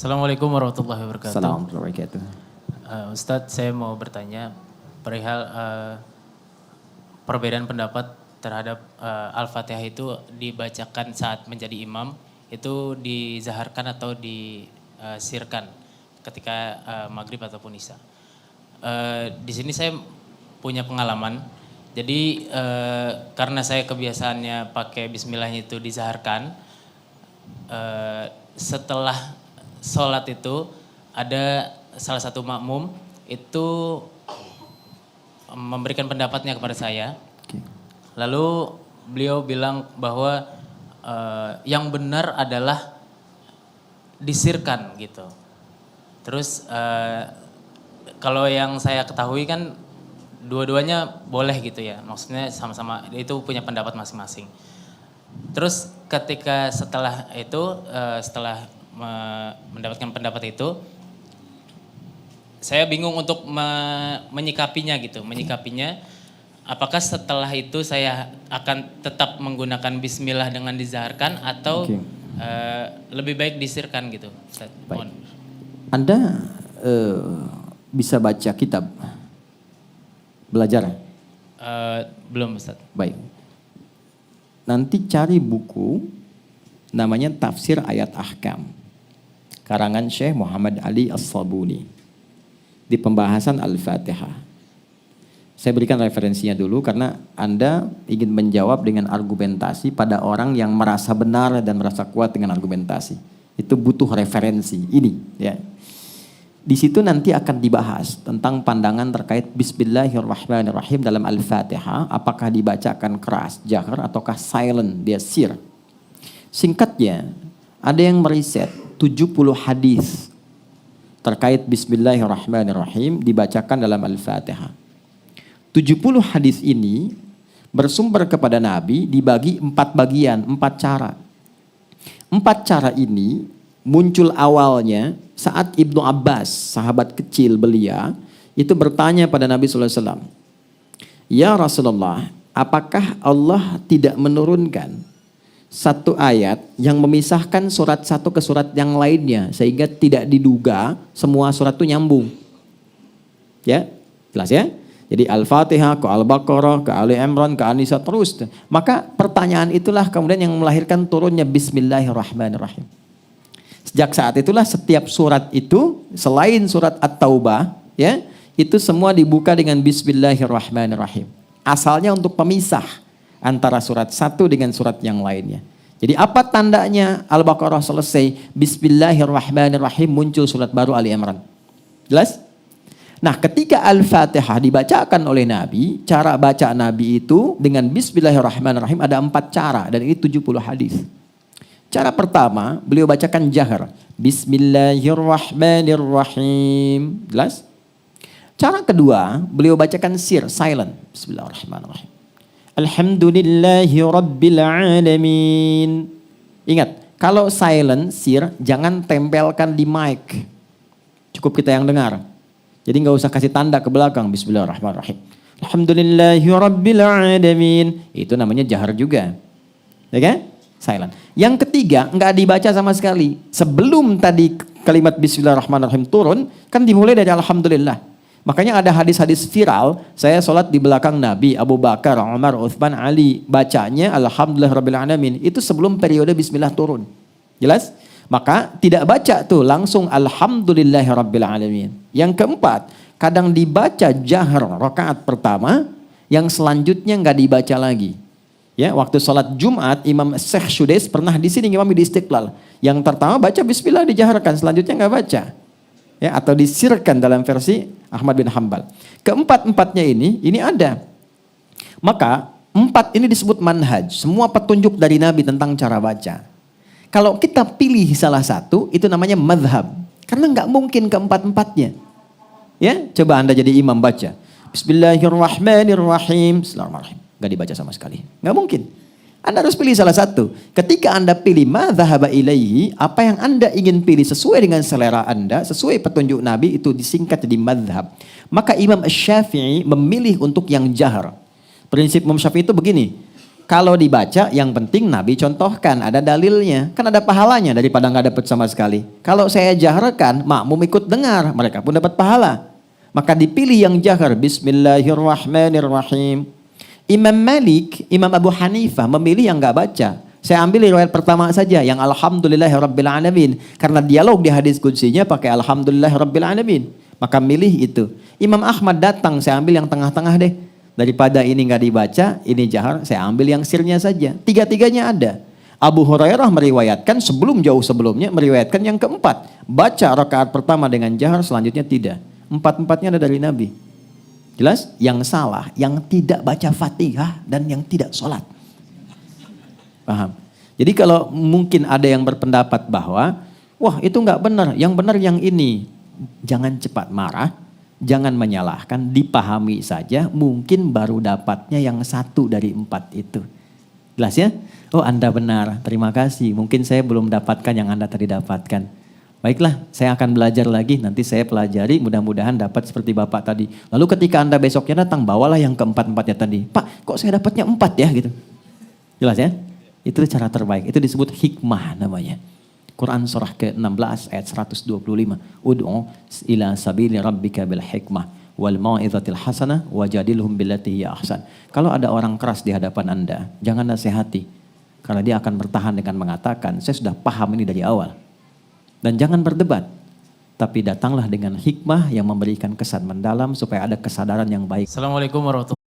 Assalamualaikum warahmatullahi wabarakatuh. Assalamualaikum warahmatullahi wabarakatuh. Ustadz, saya mau bertanya perihal perbedaan pendapat terhadap Al-Fatihah itu dibacakan saat menjadi imam, itu dizaharkan atau disirkan ketika maghrib ataupun isya. Di sini saya punya pengalaman, jadi karena saya kebiasaannya pakai bismillahnya itu dizaharkan, setelah sholat itu ada salah satu makmum itu memberikan pendapatnya kepada saya. Lalu beliau bilang bahwa yang benar adalah disirkan gitu. Terus kalau yang saya ketahui kan dua-duanya boleh gitu ya. Maksudnya sama-sama itu punya pendapat masing-masing. Terus ketika setelah itu setelah mendapatkan pendapat itu, saya bingung untuk menyikapinya gitu. Menyikapinya, apakah setelah itu saya akan tetap menggunakan bismillah dengan dizaharkan atau lebih baik disirkan gitu? Baik. Anda bisa baca kitab? Belajar? Belum, Ustaz. Baik. Nanti cari buku namanya Tafsir Ayat Ahkam, karangan Syekh Muhammad Ali As-Sabuni, di pembahasan Al-Fatihah. Saya berikan referensinya dulu karena Anda ingin menjawab dengan argumentasi pada orang yang merasa benar dan merasa kuat dengan argumentasi. Itu butuh referensi ini ya. Di situ nanti akan dibahas tentang pandangan terkait Bismillahirrahmanirrahim dalam Al-Fatihah, apakah dibacakan keras, jahar, ataukah silent, dia sir. Singkatnya, ada yang meriset 70 hadis terkait Bismillahirrahmanirrahim dibacakan dalam Al-Fatihah. 70 hadis ini bersumber kepada Nabi dibagi 4 bagian, 4 cara. 4 cara ini muncul awalnya saat Ibnu Abbas, sahabat kecil belia, itu bertanya pada Nabi SAW, "Ya Rasulullah, apakah Allah tidak menurunkan satu ayat yang memisahkan surat satu ke surat yang lainnya sehingga tidak diduga semua surat itu nyambung?" Ya, jelas ya? Jadi Al-Fatihah ke Al-Baqarah, ke Ali Imran, ke An-Nisa terus. Maka pertanyaan itulah kemudian yang melahirkan turunnya Bismillahirrahmanirrahim. Sejak saat itulah setiap surat itu selain surat At-Taubah ya, itu semua dibuka dengan Bismillahirrahmanirrahim. Asalnya untuk pemisah antara surat satu dengan surat yang lainnya. Jadi apa tandanya Al-Baqarah selesai, Bismillahirrahmanirrahim, muncul surat baru Ali Imran. Jelas? Nah, ketika Al-Fatihah dibacakan oleh Nabi, cara baca Nabi itu dengan Bismillahirrahmanirrahim ada 4 cara dan ini 70 hadis. Cara pertama, beliau bacakan jahar, Bismillahirrahmanirrahim. Jelas? Cara kedua, beliau bacakan sir, silent. Bismillahirrahmanirrahim. Alhamdulillahi Rabbil Alamin. Ingat, kalau silent, sir, jangan tempelkan di mic. Cukup kita yang dengar. Jadi nggak usah kasih tanda ke belakang. Bismillahirrahmanirrahim. Alhamdulillahi Rabbil Alamin. Itu namanya jahar juga. Ya kan? Silent. Yang ketiga, nggak dibaca sama sekali. Sebelum tadi kalimat Bismillahirrahmanirrahim turun, kan dimulai dari Alhamdulillah. Makanya ada hadis-hadis viral, saya sholat di belakang Nabi, Abu Bakar, Umar, Uthman, Ali. Bacanya Alhamdulillahirrahmanirrahim. Itu sebelum periode Bismillah turun. Jelas? Maka tidak baca tuh langsung Alhamdulillahirrahmanirrahim. Yang keempat, kadang dibaca jahar rakaat pertama, yang selanjutnya nggak dibaca lagi. Ya, waktu sholat Jumat, Imam Syekh Sudais pernah di sini Imam di Istiqlal. Yang pertama baca Bismillah dijaharkan, selanjutnya nggak baca. Ya, atau disirkan dalam versi Ahmad bin Hanbal. Keempat-empatnya ini ada. Maka 4 ini disebut manhaj. Semua petunjuk dari Nabi tentang cara baca. Kalau kita pilih salah satu, itu namanya madhab. Karena nggak mungkin keempat-empatnya. Ya, coba Anda jadi imam baca. Bismillahirrahmanirrahim. Bismillahirrahmanirrahim. Nggak dibaca sama sekali. Nggak mungkin. Anda harus pilih salah satu. Ketika Anda pilih madhaba ilaihi, apa yang Anda ingin pilih sesuai dengan selera Anda, sesuai petunjuk Nabi, itu disingkat jadi madhab. Maka Imam Syafi'i memilih untuk yang jahar. Prinsip Imam Syafi'i itu begini. Kalau dibaca yang penting Nabi contohkan, ada dalilnya. Kan ada pahalanya daripada nggak dapat sama sekali. Kalau saya jaharkan, makmum ikut dengar, mereka pun dapat pahala. Maka dipilih yang jahar, Bismillahirrahmanirrahim. Imam Malik, Imam Abu Hanifah memilih yang nggak baca. Saya ambil riwayat pertama saja, yang Alhamdulillahirrabbilalamin. Karena dialog di hadis qudsinya pakai Alhamdulillahirrabbilalamin. Maka milih itu. Imam Ahmad datang, saya ambil yang tengah-tengah deh. Daripada ini nggak dibaca, ini jahar, saya ambil yang sirnya saja. Tiga-tiganya ada. Abu Hurairah meriwayatkan jauh sebelumnya, meriwayatkan yang keempat. Baca rakaat pertama dengan jahar, selanjutnya tidak. Empat-empatnya ada dari Nabi. Jelas? Yang salah, yang tidak baca Fatihah dan yang tidak sholat. Paham? Jadi kalau mungkin ada yang berpendapat bahwa, wah itu nggak benar, yang benar yang ini. Jangan cepat marah. Jangan menyalahkan, dipahami saja, mungkin baru dapatnya yang satu dari 4 itu. Jelas ya? Oh Anda benar, terima kasih. Mungkin saya belum dapatkan yang Anda tadi dapatkan. Baiklah, saya akan belajar lagi, nanti saya pelajari, mudah-mudahan dapat seperti Bapak tadi. Lalu ketika Anda besoknya datang, bawalah yang keempat-empatnya tadi. Pak, kok saya dapatnya 4 ya gitu. Jelas ya? Itu cara terbaik, itu disebut hikmah namanya. Quran surah ke-16 ayat 125. Ud'u ila sabili rabbika bil hikmah wal mau'izatil hasanah wajadilhum billati hiya ahsan. Kalau ada orang keras di hadapan Anda, jangan nasihati. Karena dia akan bertahan dengan mengatakan, saya sudah paham ini dari awal. Dan jangan berdebat. Tapi datanglah dengan hikmah yang memberikan kesan mendalam supaya ada kesadaran yang baik. Assalamualaikum warahmatullahi wabarakatuh.